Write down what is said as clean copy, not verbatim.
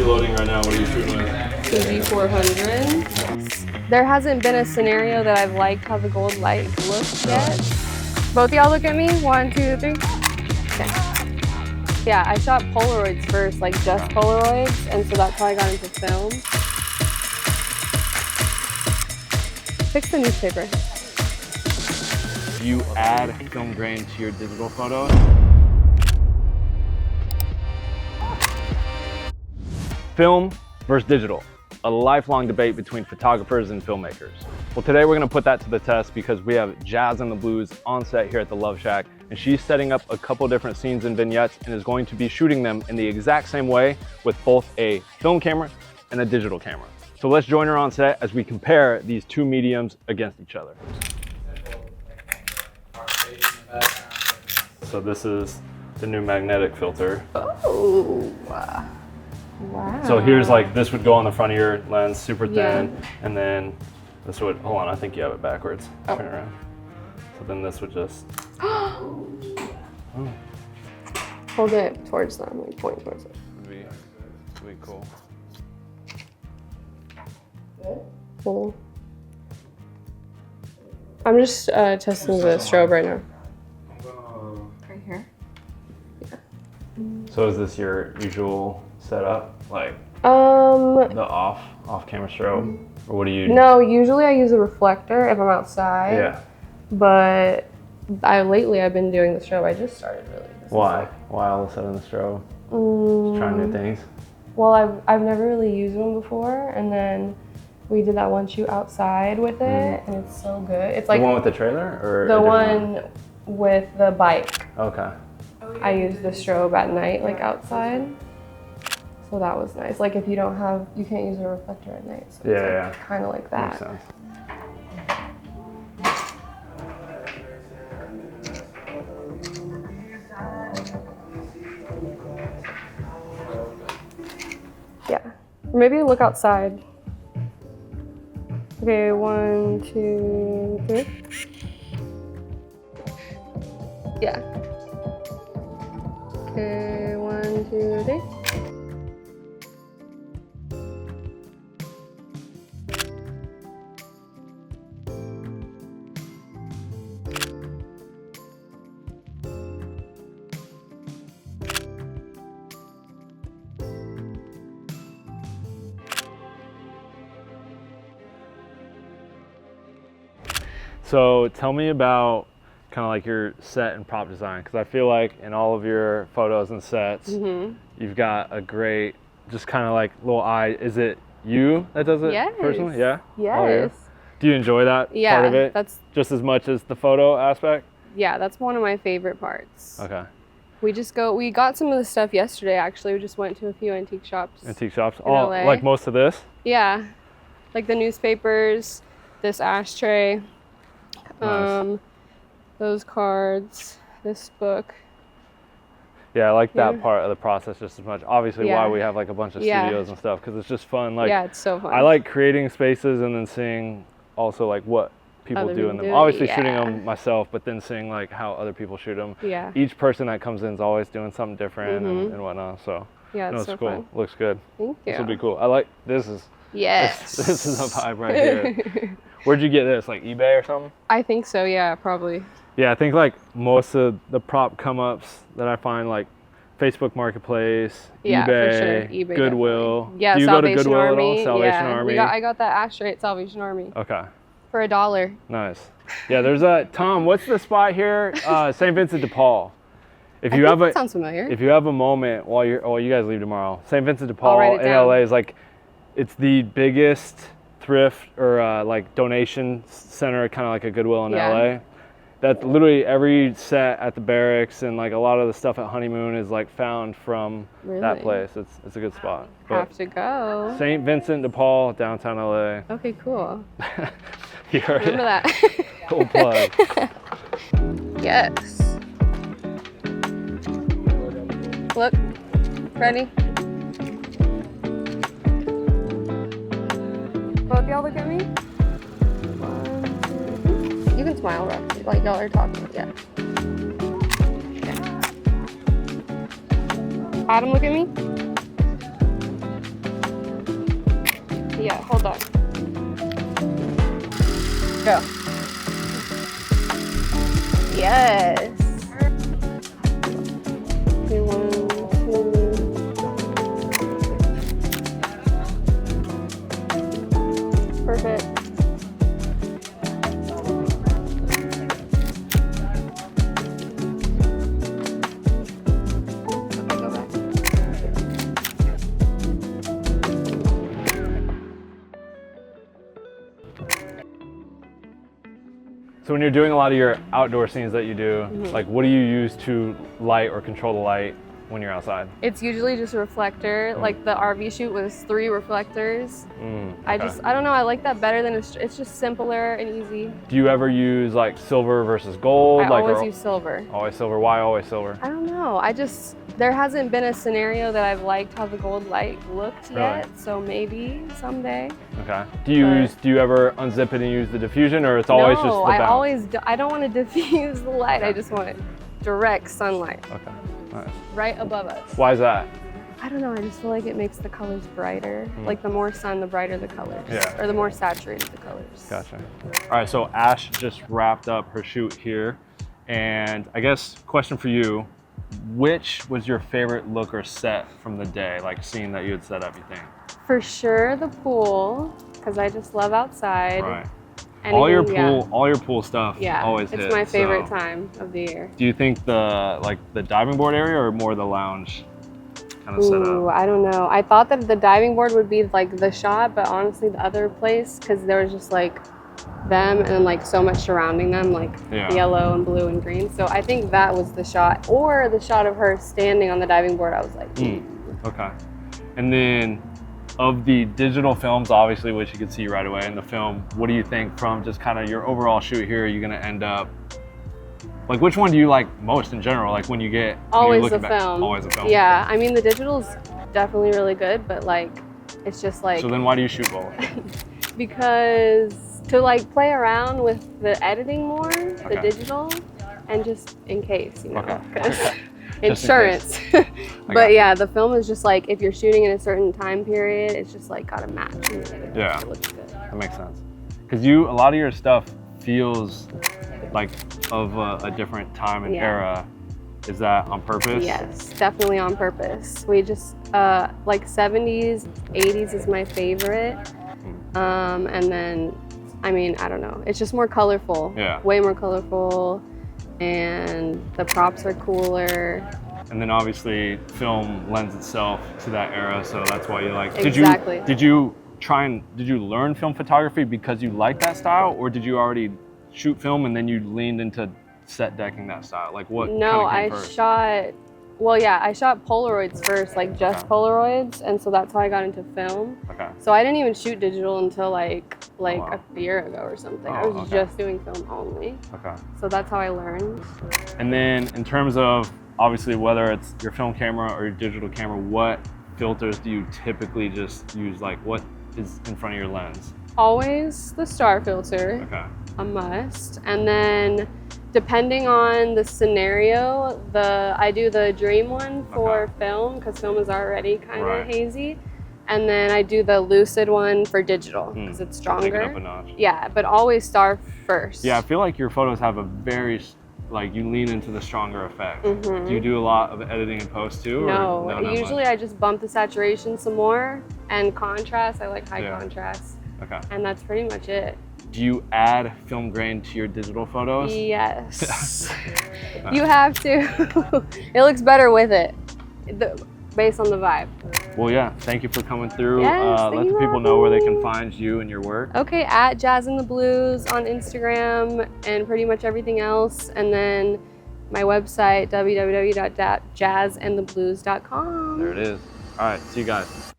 you loading right now? What are you shooting with? D400. There hasn't been a scenario that I've liked how the gold light looks yet. Both y'all look at me. 1, 2, 3. Okay. Yeah, I shot Polaroids first, like just Polaroids, and so that's how I got into film. Fix the newspaper. Do you add film grain to your digital photos? Film versus digital, a lifelong debate between photographers and filmmakers. Well, today we're gonna put that to the test because we have Jazzandtheblues on set here at the Love Shack, and she's setting up a couple different scenes and vignettes and is going to be shooting them in the exact same way with both a film camera and a digital camera. So let's join her on set as we compare these two mediums against each other. So this is the new magnetic filter. Oh. Wow. So here's like, this would go on the front of your lens, super thin, and then this would, hold on, I think you have it backwards. Turn it around. So then this would just, Hold it towards them, like point towards it. would be cool. Cool. I'm just testing the strobe right now. Right here? Yeah. So is this your usual setup? Like the off camera strobe? Or what do you? No, usually I use a reflector if I'm outside. Yeah. But lately I've been doing the strobe. I just started really. Why? Why all of a sudden the strobe? Just trying new things? Well, I've never really used one before, and then we did that one shoot outside with it, and it's so good. It's like the one with the trailer, or the one with the bike. Okay. I used the strobe at night, like outside. So that was nice. Like if you don't have, you can't use a reflector at night. So Yeah, it's like kind of like that. Makes sense. Yeah. Or maybe look outside. Okay, 1, 2, 3. Yeah. Okay, 1, 2, 3. So tell me about kind of like your set and prop design, because I feel like in all of your photos and sets, you've got a great, just kind of like little eye. Is it you that does it personally? Yeah? Yes. Do you enjoy that part of it? That's just as much as the photo aspect? Yeah, that's one of my favorite parts. Okay. We got some of the stuff yesterday actually. We just went to a few antique shops. Antique shops? In LA. Like most of this? Yeah. Like the newspapers, this ashtray. Nice. Those cards, this book. Yeah, I like that part of the process just as much. Obviously why we have like a bunch of studios and stuff, because it's just fun. Like, yeah, it's so fun. I like creating spaces and then seeing also like what people do in them. Obviously shooting them myself, but then seeing like how other people shoot them. Yeah. Each person that comes in is always doing something different and whatnot. So yeah, it's so cool. fun. Looks good. Thank you. This will be cool. I like this is this is a vibe right here. Where'd you get this? Like eBay or something? I think so, yeah, probably. Yeah, I think like most of the prop come-ups that I find, like Facebook Marketplace, Yeah, eBay, for sure. eBay, Goodwill. Definitely. Yeah, Do you Salvation go to Goodwill Army. at all? Salvation Army. I got that ashtray at Salvation Army. Okay. For $1. Nice. Yeah, there's a Tom. What's the spot here? St. Vincent de Paul. If you have that sounds familiar. If you have a moment while you guys leave tomorrow, St. Vincent de Paul in LA is like, it's the biggest thrift or like donation center, kind of like a Goodwill in LA. That literally every set at the barracks and like a lot of the stuff at Honeymoon is like found from that place. It's a good spot. Have to go. St. Vincent de Paul, downtown LA. Okay, cool. You heard Remember that. Cool plug. Yes. Look, ready? Both y'all look at me. 1, 2, 3. You can smile, roughly, like y'all are talking. Yeah. Adam, look at me. Yeah, hold on. Go. Yes. Okay, 1, 2. Perfect. So when you're doing a lot of your outdoor scenes that you do, like what do you use to light or control the light when you're outside? It's usually just a reflector. Like the RV shoot was 3 reflectors. I don't know, I like that better than it's just simpler and easy. Do you ever use like silver versus gold? I always use silver. Always silver. Why always silver? I don't know. There hasn't been a scenario that I've liked how the gold light looked yet, so maybe someday. Okay. Do you ever unzip it and use the diffusion, or it's always just the bounce? I don't want to diffuse the light. I just want direct sunlight. Okay. Nice. Right above us. Why is that? I don't know. I just feel like it makes the colors brighter. Like the more sun, the brighter the colors. Yeah. Or the more saturated the colors. Gotcha. All right. So Ash just wrapped up her shoot here, and I guess question for you. Which was your favorite look or set from the day, like scene that you had set up, you think? For sure the pool, because I just love outside. Right. Anything, all your pool stuff always hits. It's my favorite time of the year. Do you think the diving board area or more the lounge kind of setup? I don't know. I thought that the diving board would be like the shot, but honestly the other place, because there was just like them and like so much surrounding them, like yellow and blue and green. So I think that was the shot, or the shot of her standing on the diving board. I was like, Okay. And then of the digital films, obviously, which you can see right away in the film, what do you think from just kind of your overall shoot here? Are you going to end up, like, which one do you like most in general? Like when you get always the film. Always the film. Yeah, I mean the digital's definitely really good, but like it's just like. So then why do you shoot both? Because to like play around with the editing more, the digital, and just in case, you know, insurance. But yeah, the film is just like, if you're shooting in a certain time period, it's just like gotta match. Yeah, it looks good. That makes sense. Because a lot of your stuff feels like of a different time and era. Is that on purpose? Yes, definitely on purpose. We just, like 70s, 80s is my favorite. And then, I mean, I don't know. It's just more colorful. Yeah. Way more colorful. And the props are cooler. And then obviously film lends itself to that era, so that's why you like. Exactly. Did you learn film photography because you like that style, or did you already shoot film and then you leaned into set decking that style? Like what? No, I shot Polaroids first, like just Polaroids, and so that's how I got into film. Okay. So I didn't even shoot digital until like a year ago or something. I was just doing film only. Okay. So that's how I learned. And then in terms of obviously whether it's your film camera or your digital camera, what filters do you typically just use? Like what is in front of your lens? Always the star filter. Okay. A must. And then depending on the scenario, I do the dream one for film, because film is already kind of hazy. And then I do the lucid one for digital, because it's stronger. Take it up a notch. Yeah, but always star first. Yeah, I feel like your photos have a very, like you lean into the stronger effect. Do you do a lot of editing in post too? No, usually I just bump the saturation some more, and contrast, I like high contrast. Okay. And that's pretty much it. Do you add film grain to your digital photos? Yes. You have to. It looks better with it, based on the vibe. Well, yeah, thank you for coming through. Yes, let the people know where they can find you and your work. Okay, at Jazzandtheblues on Instagram and pretty much everything else. And then my website, www.jazzandtheblues.com. There it is. All right, see you guys.